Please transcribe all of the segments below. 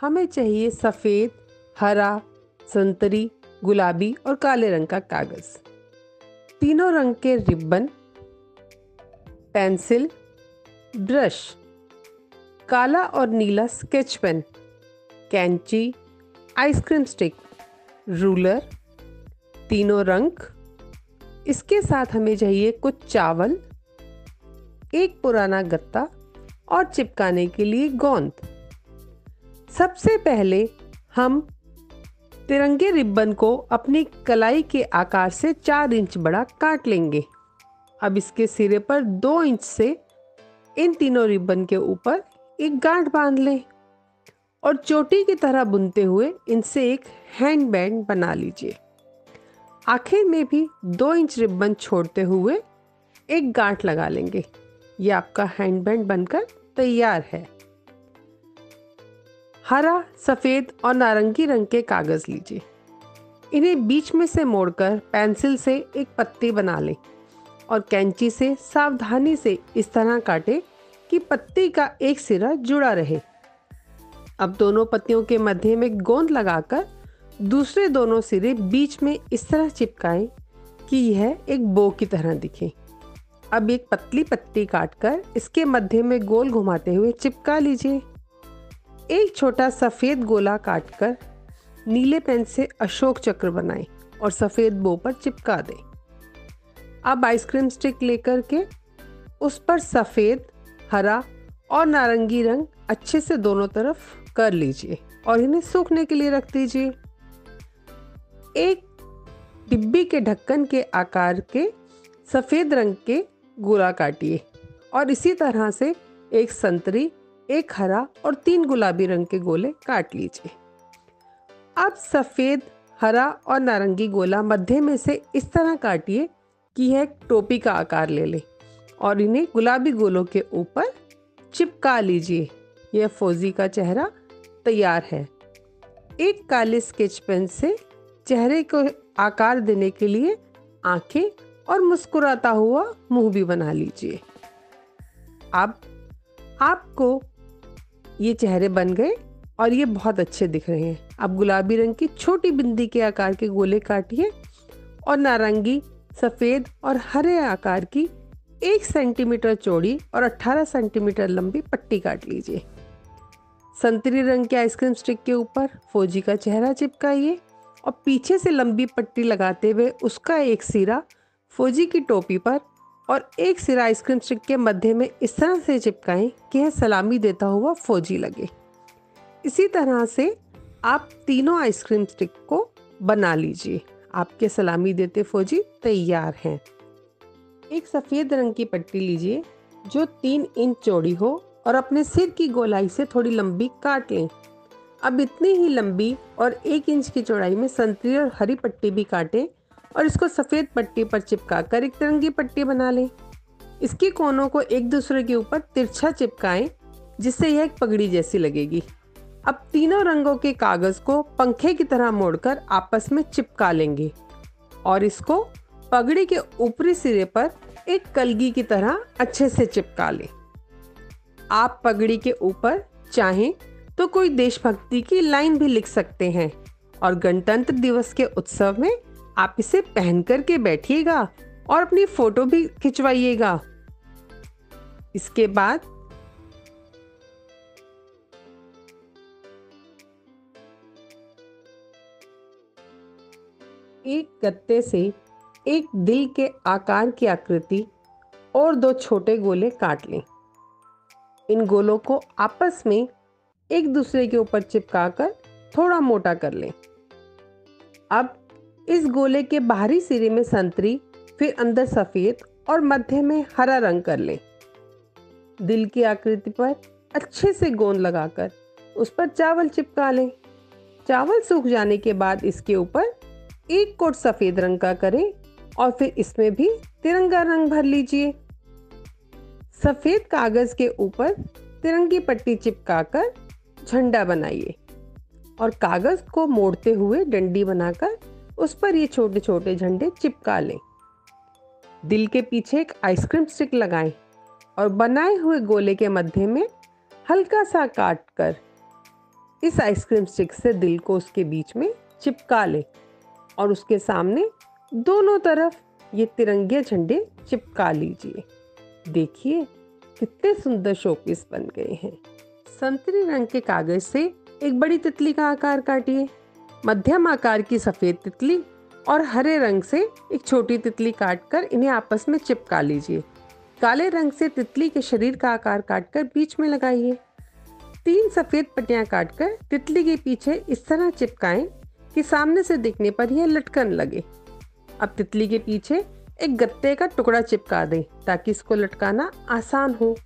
हमें चाहिए सफ़ेद, हरा, संतरी, गुलाबी और काले रंग का कागज़। तीनों रंग के रिबन, पेंसिल, ब्रश, काला और नीला स्केच पेन, कैंची, आइसक्रीम स्टिक, रूलर, तीनों रंग। इसके साथ हमें चाहिए कुछ चावल, एक पुराना गत्ता और चिपकाने के लिए गोंद। सबसे पहले हम तिरंगे रिबन को अपनी कलाई के आकार से 4 इंच बड़ा काट लेंगे। अब इसके सिरे पर 2 इंच से इन तीनों रिबन के ऊपर एक गांठ बांध लें और चोटी की तरह बुनते हुए इनसे एक हैंड बैंड बना लीजिए। आखिर में भी 2 इंच रिबन छोड़ते हुए एक गांठ लगा लेंगे। ये आपका हैंड बैंड बनकर तैयार है। हरा, सफ़ेद और नारंगी रंग के कागज़ लीजिए। इन्हें बीच में से मोड़कर पेंसिल से एक पत्ती बना लें और कैंची से सावधानी से इस तरह काटें कि पत्ती का एक सिरा जुड़ा रहे। अब दोनों पत्तियों के मध्य में गोंद लगाकर दूसरे दोनों सिरे बीच में इस तरह चिपकाएं कि यह एक बो की तरह दिखे। अब एक पतली पत्ती काटकर इसके मध्य में गोल घुमाते हुए चिपका लीजिए। एक छोटा सफ़ेद गोला काटकर नीले पेन से अशोक चक्र बनाएं और सफ़ेद बो पर चिपका दें। अब आइसक्रीम स्टिक लेकर के उस पर सफ़ेद, हरा और नारंगी रंग अच्छे से दोनों तरफ कर लीजिए और इन्हें सूखने के लिए रख दीजिए। एक डिब्बी के ढक्कन के आकार के सफ़ेद रंग के गोला काटिए और इसी तरह से एक संतरी, एक हरा और 3 गुलाबी रंग के गोले काट लीजिए। अब सफ़ेद, हरा और नारंगी गोला मध्य में से इस तरह काटिए कि यह एक टोपी का आकार ले ले और इन्हें गुलाबी गोलों के ऊपर चिपका लीजिए। यह फौजी का चेहरा तैयार है। एक काले स्केच पेन से चेहरे को आकार देने के लिए आंखें और मुस्कुराता हुआ मुंह भी बना लीजिए। अब आपको ये चेहरे बन गए और ये बहुत अच्छे दिख रहे हैं। अब गुलाबी रंग की छोटी बिंदी के आकार के गोले काटिए और नारंगी, सफ़ेद और हरे आकार की 1 सेंटीमीटर चौड़ी और 18 सेंटीमीटर लंबी पट्टी काट लीजिए। संतरी रंग के आइसक्रीम स्टिक के ऊपर फौजी का चेहरा चिपकाइए और पीछे से लंबी पट्टी लगाते हुए उसका एक सिरा फौजी की टोपी पर और एक सिरा आइसक्रीम स्टिक के मध्य में इस तरह से चिपकाएं कि यह सलामी देता हुआ फौजी लगे। इसी तरह से आप तीनों आइसक्रीम स्टिक को बना लीजिए। आपके सलामी देते फौजी तैयार हैं। एक सफ़ेद रंग की पट्टी लीजिए जो 3 इंच चौड़ी हो और अपने सिर की गोलाई से थोड़ी लंबी काट लें। अब इतनी ही लंबी और 1 इंच की चौड़ाई में संतरी और हरी पट्टी भी काटें और इसको सफ़ेद पट्टी पर चिपकाकर एक तिरंगी पट्टी बना लें। इसके कोनों को एक दूसरे के ऊपर तिरछा चिपकाएं जिससे यह एक पगड़ी जैसी लगेगी। अब तीनों रंगों के कागज़ को पंखे की तरह मोड़कर आपस में चिपका लेंगे और इसको पगड़ी के ऊपरी सिरे पर एक कलगी की तरह अच्छे से चिपका लें। आप पगड़ी के ऊपर चाहें तो कोई देशभक्ति की लाइन भी लिख सकते हैं और गणतंत्र दिवस के उत्सव में आप इसे पहन कर के बैठिएगा और अपनी फोटो भी खिंचवाइएगा। इसके बाद एक गत्ते से एक दिल के आकार की आकृति और 2 छोटे गोले काट लें। इन गोलों को आपस में एक दूसरे के ऊपर चिपकाकर थोड़ा मोटा कर लें। अब इस गोले के बाहरी सिरे में संतरी, फिर अंदर सफ़ेद और मध्य में हरा रंग कर लें। दिल की आकृति पर अच्छे से गोंद लगाकर उस पर चावल चिपका लें। चावल सूख जाने के बाद इसके ऊपर एक कोट सफ़ेद रंग का करें और फिर इसमें भी तिरंगा रंग भर लीजिए। सफ़ेद कागज़ के ऊपर तिरंगी पट्टी चिपकाकर झंडा बनाइए और कागज़ को मोड़ते हुए डंडी बनाकर उस पर ये छोटे छोटे झंडे चिपका लें। दिल के पीछे एक आइसक्रीम स्टिक लगाएं और बनाए हुए गोले के मध्य में हल्का सा काट कर इस आइसक्रीम स्टिक से दिल को उसके बीच में चिपका ले और उसके सामने दोनों तरफ ये तिरंगे झंडे चिपका लीजिए। देखिए कितने सुंदर शोपीस बन गए हैं। संतरी रंग के कागज से एक बड़ी तितली का आकार काटिए। मध्यम आकार की सफेद तितली और हरे रंग से एक छोटी तितली काटकर इन्हें आपस में चिपका लीजिए। काले रंग से तितली के शरीर का आकार काटकर बीच में लगाइए। 3 सफेद पट्टियां काटकर तितली के पीछे इस तरह चिपकाएं कि सामने से देखने पर यह लटकन लगे। अब तितली के पीछे एक गत्ते का टुकड़ा चिपका दें ताकि इसको लटकाना आसान हो।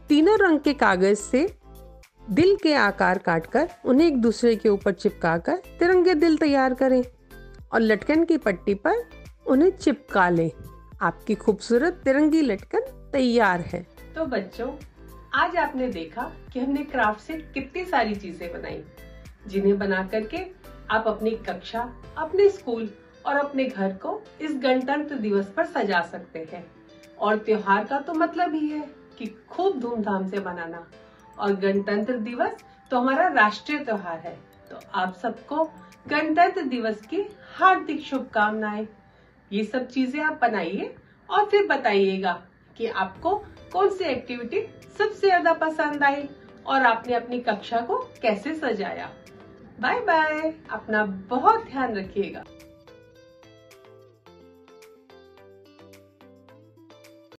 तीनों रंग के कागज से दिल के आकार काटकर उन्हें एक दूसरे के ऊपर चिपकाकर तिरंगे दिल तैयार करें और लटकन की पट्टी पर उन्हें चिपका लें। आपकी खूबसूरत तिरंगी लटकन तैयार है। तो बच्चों, आज आपने देखा कि हमने क्राफ्ट से कितनी सारी चीजें बनाई, जिन्हें बना करके आप अपनी कक्षा, अपने स्कूल और अपने घर को इस गणतंत्र दिवस पर सजा सकते हैं। और त्योहार का तो मतलब ही है कि खूब धूमधाम से मनाना, और गणतंत्र दिवस तो हमारा राष्ट्रीय त्योहार है। तो आप सबको गणतंत्र दिवस की हार्दिक शुभकामनाएं। ये सब चीजें आप बनाइए और फिर बताइएगा कि आपको कौन सी एक्टिविटी सबसे ज्यादा पसंद आई और आपने अपनी कक्षा को कैसे सजाया। बाय बाय, अपना बहुत ध्यान रखिएगा।